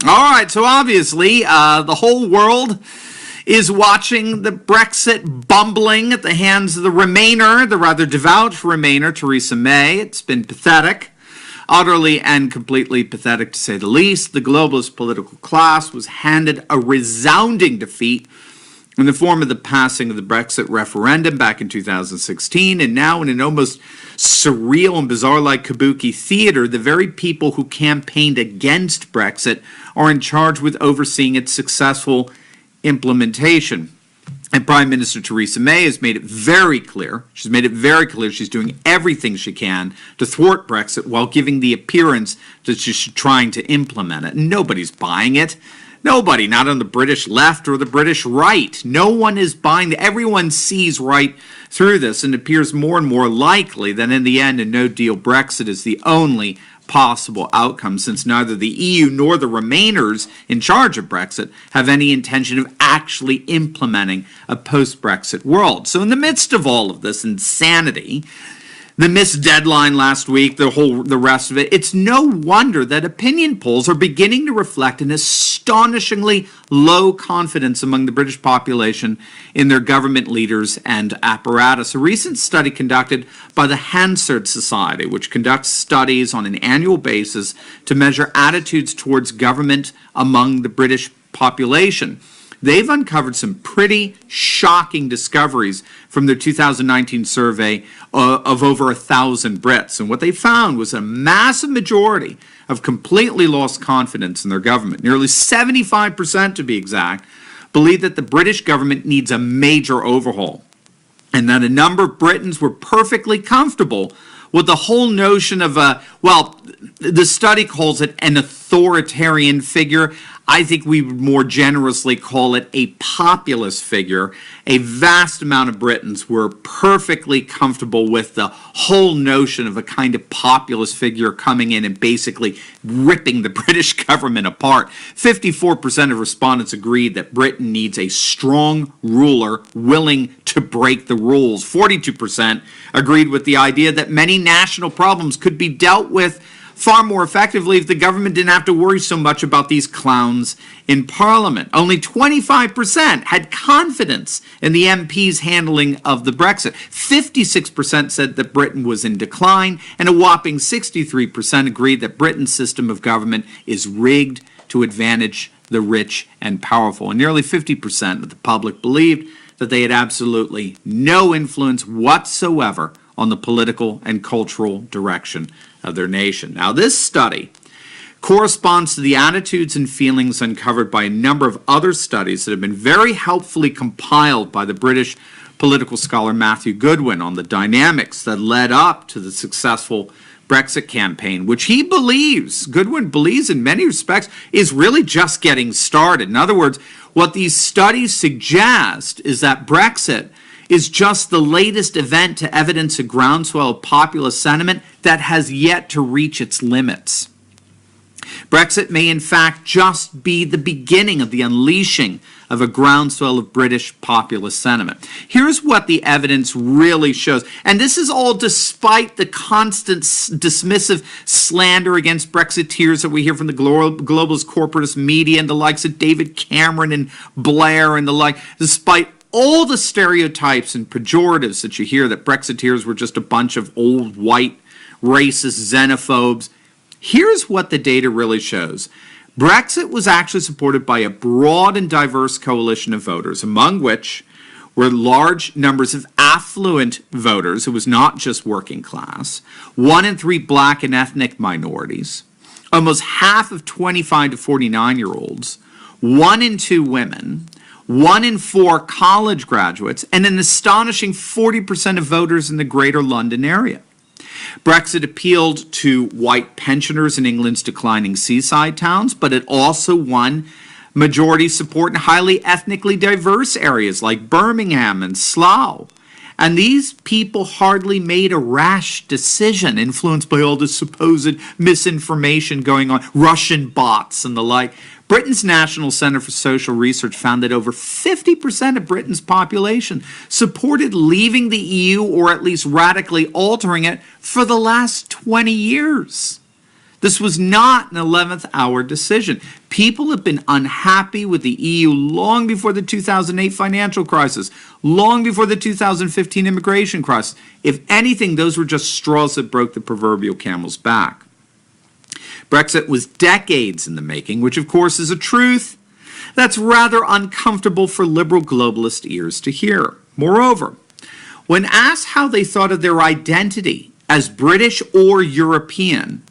All right, so obviously the whole world is watching the Brexit bumbling at the hands of the Remainer, the rather devout Remainer, Theresa May. It's been pathetic, utterly and completely pathetic to say the least. The globalist political class was handed a resounding defeat in the form of the passing of the Brexit referendum back in 2016, and now in an almost surreal and bizarre-like kabuki theater, the very people who campaigned against Brexit are in charge with overseeing its successful implementation. And Prime Minister Theresa May has made it very clear, she's doing everything she can to thwart Brexit while giving the appearance that she's trying to implement it. Nobody's buying it. Nobody, not on the British left or the British right. No one is buying it. Everyone sees right through this, and it appears more and more likely that in the end a no-deal Brexit is the only possible outcome, since neither the EU nor the Remainers in charge of Brexit have any intention of actually implementing a post-Brexit world. So in the midst of all of this insanity, the missed deadline last week, the rest of it, it's no wonder that opinion polls are beginning to reflect an astonishingly low confidence among the British population in their government leaders and apparatus. A recent study conducted by the Hansard Society, which conducts studies on an annual basis to measure attitudes towards government among the British population, they've uncovered some pretty shocking discoveries from their 2019 survey of over 1,000 Brits. And what they found was a massive majority of completely lost confidence in their government. Nearly 75%, to be exact, believe that the British government needs a major overhaul, and that a number of Britons were perfectly comfortable with the whole notion of the study calls it an authoritarian figure. I think we would more generously call it a populist figure. A vast amount of Britons were perfectly comfortable with the whole notion of a kind of populist figure coming in and basically ripping the British government apart. 54% of respondents agreed that Britain needs a strong ruler willing to break the rules. 42% agreed with the idea that many national problems could be dealt with far more effectively if the government didn't have to worry so much about these clowns in Parliament. Only 25% had confidence in the MPs' handling of the Brexit. 56% said that Britain was in decline, and a whopping 63% agreed that Britain's system of government is rigged to advantage the rich and powerful. And nearly 50% of the public believed that they had absolutely no influence whatsoever on the political and cultural direction of their nation. Now, this study corresponds to the attitudes and feelings uncovered by a number of other studies that have been very helpfully compiled by the British political scholar Matthew Goodwin on the dynamics that led up to the successful Brexit campaign, which Goodwin believes in many respects, is really just getting started. In other words, what these studies suggest is that Brexit is just the latest event to evidence a groundswell of populist sentiment that has yet to reach its limits. Brexit may in fact just be the beginning of the unleashing of a groundswell of British populist sentiment. Here's what the evidence really shows, and this is all despite the constant dismissive slander against Brexiteers that we hear from the globalist corporatist media and the likes of David Cameron and Blair and the like, despite all the stereotypes and pejoratives that you hear that Brexiteers were just a bunch of old white racist xenophobes. Here's what the data really shows. Brexit was actually supported by a broad and diverse coalition of voters, among which were large numbers of affluent voters. It was not just working class. 1 in 3 black and ethnic minorities. Almost half of 25 to 49-year-olds. 1 in 2 women. 1 in 4 college graduates, and an astonishing 40% of voters in the Greater London area. Brexit appealed to white pensioners in England's declining seaside towns, but it also won majority support in highly ethnically diverse areas like Birmingham and Slough. And these people hardly made a rash decision influenced by all this supposed misinformation going on, Russian bots and the like. Britain's National Center for Social Research found that over 50% of Britain's population supported leaving the EU or at least radically altering it for the last 20 years. This was not an 11th hour decision. People have been unhappy with the EU long before the 2008 financial crisis, long before the 2015 immigration crisis. If anything, those were just straws that broke the proverbial camel's back. Brexit was decades in the making, which of course is a truth that's rather uncomfortable for liberal globalist ears to hear. Moreover, when asked how they thought of their identity as British or European,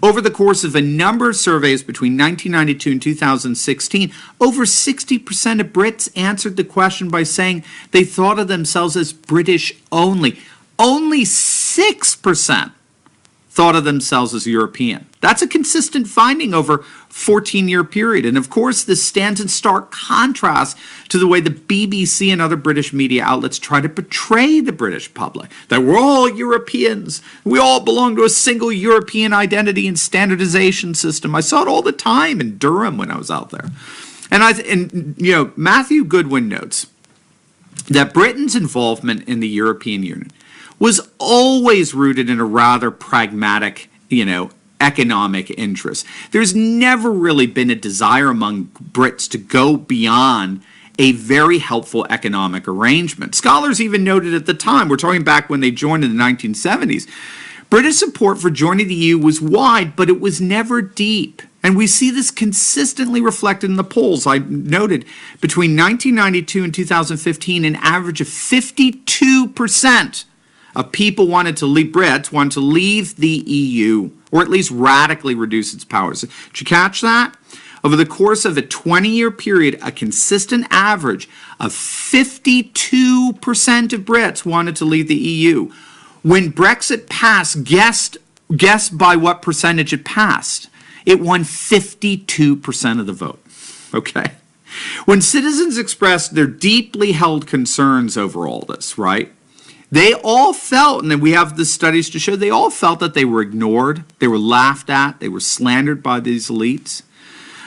over the course of a number of surveys between 1992 and 2016, over 60% of Brits answered the question by saying they thought of themselves as British only. Only 6% thought of themselves as European. That's a consistent finding over a 14-year period. And of course, this stands in stark contrast to the way the BBC and other British media outlets try to portray the British public, that we're all Europeans. We all belong to a single European identity and standardization system. I saw it all the time in Durham when I was out there. And Matthew Goodwin notes that Britain's involvement in the European Union was always rooted in a rather pragmatic, economic interest. There's never really been a desire among Brits to go beyond a very helpful economic arrangement. Scholars even noted at the time, we're talking back when they joined in the 1970s, British support for joining the EU was wide, but it was never deep. And we see this consistently reflected in the polls. I noted between 1992 and 2015, an average of 52% of people Brits wanted to leave the EU, or at least radically reduce its powers. Did you catch that? Over the course of a 20-year period, a consistent average of 52% of Brits wanted to leave the EU. When Brexit passed, guess by what percentage it passed? It won 52% of the vote. Okay? When citizens expressed their deeply held concerns over all this, right? They all felt, and we have the studies to show, they all felt that they were ignored, they were laughed at, they were slandered by these elites.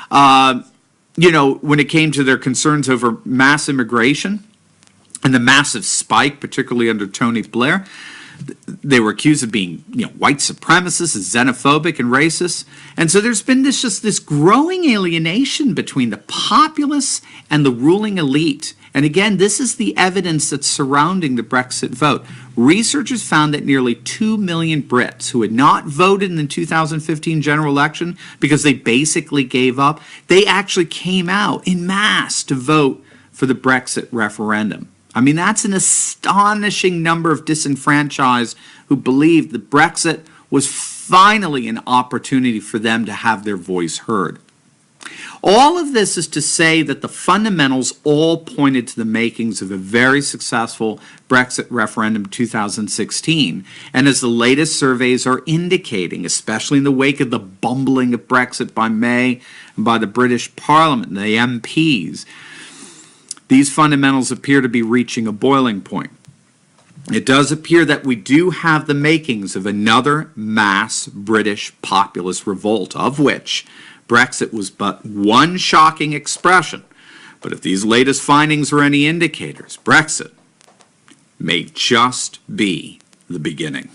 When it came to their concerns over mass immigration and the massive spike, particularly under Tony Blair, they were accused of being, white supremacists, xenophobic, and racist. And so there's been this growing alienation between the populace and the ruling elite. And again, this is the evidence that's surrounding the Brexit vote. Researchers found that nearly 2 million Brits who had not voted in the 2015 general election because they basically gave up, they actually came out en masse to vote for the Brexit referendum. I mean, that's an astonishing number of disenfranchised who believed that Brexit was finally an opportunity for them to have their voice heard. All of this is to say that the fundamentals all pointed to the makings of a very successful Brexit referendum in 2016. And as the latest surveys are indicating, especially in the wake of the bumbling of Brexit by May and by the British Parliament and the MPs, these fundamentals appear to be reaching a boiling point. It does appear that we do have the makings of another mass British populist revolt, of which Brexit was but one shocking expression. But if these latest findings are any indicators, Brexit may just be the beginning.